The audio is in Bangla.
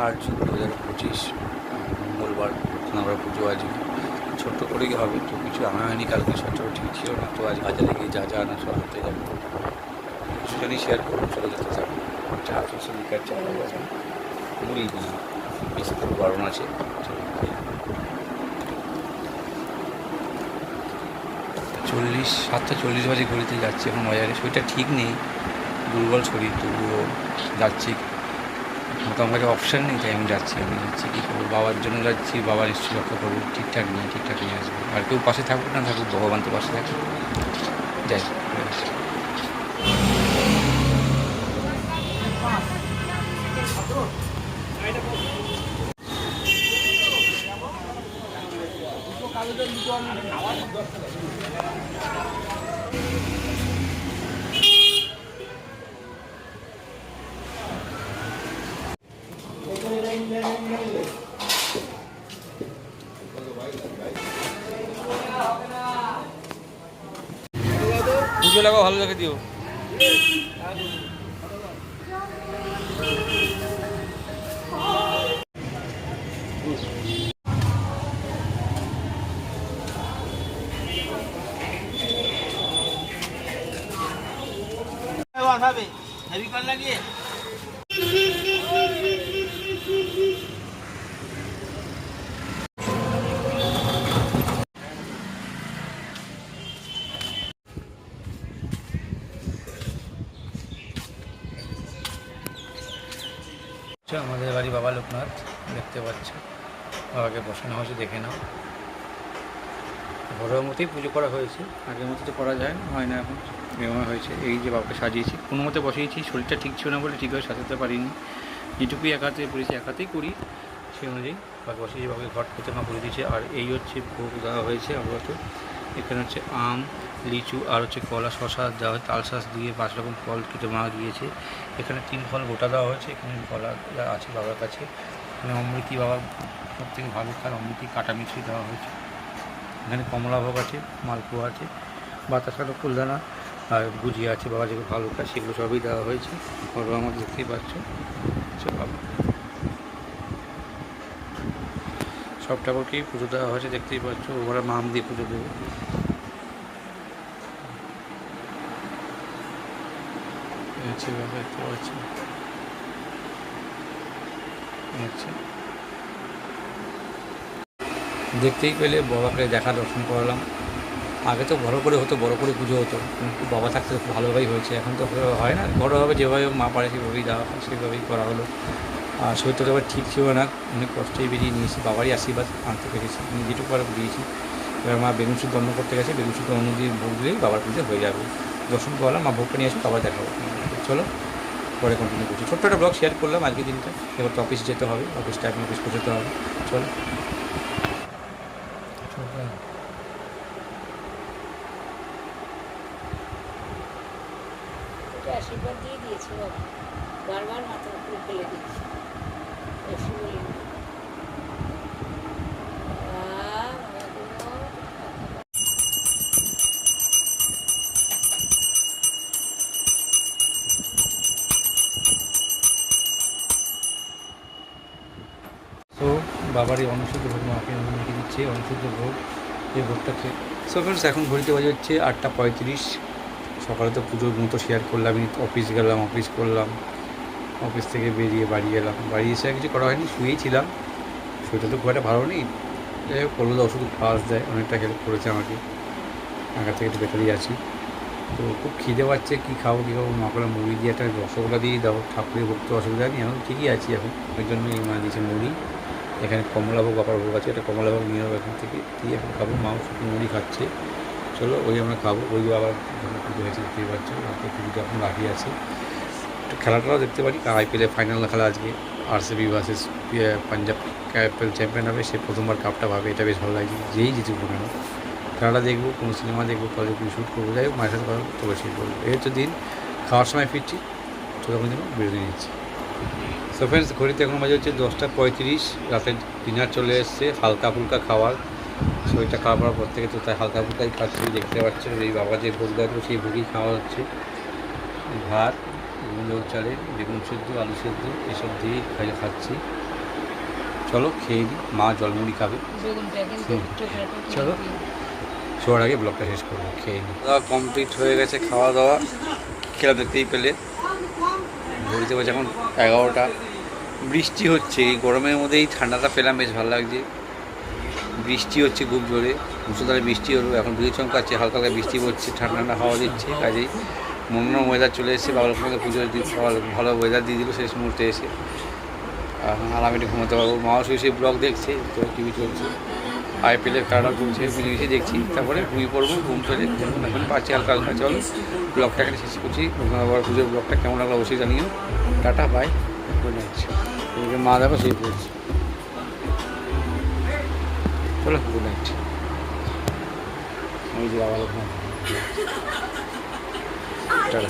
8/6/2025 মঙ্গলবার আমরা পুজো আজকে ছোট্ট করেই হবে, তো কিছু আনা হয়নি কালকে, ছোটো ঠিক ছিল না, তো আজ বাজারে গিয়ে যা যা আনা সব আনতে যাবো, সেখানে শেয়ার করবো, চলে যেতে থাকবো। চা ফসল লিকার চা মুড়ি দিই, বিস্কুট বারণ আছে। 7:40 বাজে ঘড়িতে যাচ্ছি এখন বাজারে। শরীরটা ঠিক নেই, দুর্বল শরীর, তবুও যাচ্ছি, মোটামুটি অপশান নেই, তাই আমি যাচ্ছি কী করবো, বাবার জন্য যাচ্ছি, বাবা নিশ্চয়ই রক্ষা করবো, ঠিকঠাক নিয়ে আসবো। আর কেউ পাশে থাকুক না থাকুক, ভগবান তো পাশে থাকে, যাই। পুজো লাগাও, ভালো লাগে দিও। হেভি কল লাগিয়ে আমাদের বাড়ি বাবা লোকনাথ, দেখতে পাচ্ছ, বাবাকে বসানো হয়েছে, দেখে নাও। ঘরের মতোই পুজো করা হয়েছে, আগের মতো তো করা যায় না, হয় না এখন, এমন হয়েছে। এই যে বাবাকে সাজিয়েছি, কোনো মতে বসিয়েছি, শরীরটা ঠিক ছিল না বলে ঠিকভাবে সাজাতে পারিনি, যেটুকুই একাতে করেছি একাতেই করি, সেই অনুযায়ী বাবাকে বসিয়েছি। বাবাকে ঘট করতে মা করে দিয়েছে। আর এই হচ্ছে ভোগ দেওয়া হয়েছে আপাতত। এখানে হচ্ছে আম, লিচু আর হচ্ছে কলা, শশা দেওয়া হয়, তালশাঁস দিয়ে 5 রকম ফল কেটে মা দিয়েছে। এখানে 3 ফল গোটা দেওয়া হয়েছে, এখানে কলা আছে বাবার কাছে। এখানে অমৃতি, বাবা সব থেকে ভালো খায় অমৃতি, কাটা মিষ্টি দেওয়া হয়েছে। এখানে কমলাভোগ আছে, মালপোয়া আছে, বাতাসানো ফুলদানা আর গুজিয়া আছে, বাবা যেগুলো ভালো খায় সেগুলো সবই দেওয়া হয়েছে। ঘরোয়া আমার দেখতেই পাচ্ছ, সব ঠাকুরকেই পুজো দেওয়া হয়েছে, দেখতেই পাচ্ছ। ওরা মাম দিয়ে পুজো দেবে। দেখতে পাচ্ছি, দেখতেই পেলে বাবাকে দেখা দর্শন করালাম। আগে তো বড় করে হতো, বড় করে পুজো হতো, কিন্তু বাবা থাকতে খুব ভালোভাবেই হয়েছে। এখন তো হয় না, ঘরোয়াভাবে যেভাবে মা পারে সেভাবেই দেওয়া হয়, সেভাবেই করা হলো। আর শরীরটা তো আবার ঠিক ছিল না, অনেক কষ্টেই বেরিয়ে নিয়েছি, বাবারই আশীর্বাদ আনতে পেরেছি, আমি যেটুকু আর দিয়েছি। এবার মা বেগুন শুদ্ধ অন্ন করতে গেছে, বেগুন শুদ্ধ অন্ন দিয়ে ভোগ দিলেই বাবার পুজো হয়ে যাবে। দর্শন করলাম, মা ভোগটা নিয়ে আসবো, আবার দেখাবো। চলো পরে কন্টিনিউ করছি। ছোট্ট একটা ব্লগ শেয়ার করলাম আজকের দিনটা। এবার তো অফিস যেতে হবে, অফিস টাইমে অফিস পৌঁছতে হবে। চলো। আশীর্বাদ দিয়ে দিয়েছে বাবা, বারবার মাথার উপরে ফেলে দিয়েছে, বেশি বলি না। তো বাবারই অনুশুদ্ধ ভোগ মাকে রেখে দিচ্ছে, অনুশুদ্ধ ভোগ, এই ভোগটা খেয়ে। সো ফ্রেন্ডস, এখন ঘড়িতে বাজে হচ্ছে 8:35। সকালে তো পুজোর মতো শেয়ার করলাম, অফিস গেলাম, অফিস করলাম, অফিস থেকে বেরিয়ে বাড়ি এলাম। বাড়ি এসে কিছু করা হয়নি, শুয়েই ছিলাম। শরীরটা তো খুব একটা ভালো নেই, যাই হোক করলো, ওষুধ খাওয়া দেয়, অনেকটা হেল্প করেছে আমাকে, আগের থেকে একটু বেটারই আছি। তো খুব খিদে পাচ্ছে, কী খাবো মা করে মুড়ি দিয়ে একটা রসগোল্লা দিয়ে দাও, ঠাকুরের ভোগ তো অসুবিধা নেই, এখন ঠিকই আছি এখন, ওই জন্যই মা দিয়েছে মুড়ি। এখানে কমলাভোগ, বাবার ভোগ আছে, এটা কমলাভোগ নিয়ে নেবো এখান থেকে, দিয়ে এখন খাবো। মাও শুধু মুড়ি খাচ্ছে, চলো ওই আমরা খাবো। ওই আবার পুজো হয়েছে, দেখতেই পাচ্ছ, রাতে পুজোটা এখন বাকি আছে। একটু খেলাটাও দেখতে পারি, IPL ফাইনাল খেলা আজকে, RCB ভার্সেস পাঞ্জাব চ্যাম্পিয়ন হবে, সে প্রথমবার কাপটা পাবে, এটা বেশ ভালো লাগছে, যেই জিতুক কেন। খেলাটা দেখবো, কোনো সিনেমা দেখবো, কলেজে কিছু শ্যুট করবো, যাই হোক মায়ের সাথে কথা তো বেশি করবো। এই হচ্ছে দিন, খাওয়ার সময় ফিরছি, তো তখন যেন বিরতি নিচ্ছি। সো ফ্রেন্ডস, ঘড়িতে এখন বাজে হচ্ছে 10:35, রাতের ডিনার চলে এসছে, হালকা ফুলকা খাবার। শরীরটা খাওয়া পড়ার পর থেকে তো তাই হালকা ফুলকাই খাচ্ছি, দেখতে পাচ্ছ। এই বাবা যে ভোগ দেয় সেই ভোগই খাওয়া হচ্ছে, ভাত, চালের বেগুন সেদ্ধ, আলু সেদ্ধ, এসব দিয়েই খাচ্ছি। চলো খেয়ে দিই, মা জলমুড়ি খাবে। বেগুন প্যাকেট টোকরাটা চলো। শোয়ার আগে ব্লগটা শেষ করবো, খেয়ে নিই। খাওয়া কমপ্লিট হয়ে গেছে, খাওয়া দাওয়া খেলা দেখতেই পেলে। ঘুরতে বসে এখন 11টা, বৃষ্টি হচ্ছে। এই গরমের মধ্যেই ঠান্ডাটা পেলাম, বেশ ভালো লাগছে। বৃষ্টি হচ্ছে খুব জোরে, মুসলধারে বৃষ্টি হলো, এখন বিদ্যুৎ চমকাচ্ছে, হালকা হালকা বৃষ্টি পড়ছে, ঠান্ডা ঠান্ডা হাওয়া দিচ্ছে। কাজেই মনোরম ওয়েদার চলে এসেছে। বাবা লক্ষ্মীকে পুজোর দিন ভালো ওয়েদার দিয়ে দিল শেষ মুহূর্তে এসে। আর আমি একটু ঘুমোতে পারবো। মাও শুয়ে ব্লগ দেখছে, তো টিভি চলছে, আইপিএলের খেলাটা চলছে, মিলেমিশে দেখছি। তারপরে ঘুমিয়ে পড়বো, ঘুম পেলে এখন পাচ্ছি হালকা হালকা। চলো ব্লগটা এখানে শেষ করছি। আবার পুজোর ব্লগটা কেমন লাগলো অবশ্যই জানিও। Tata, bye, good night. মা দেখো শুয়ে পড়ছি। চলো, গুড নাইট। ওই যে আবার টাটা।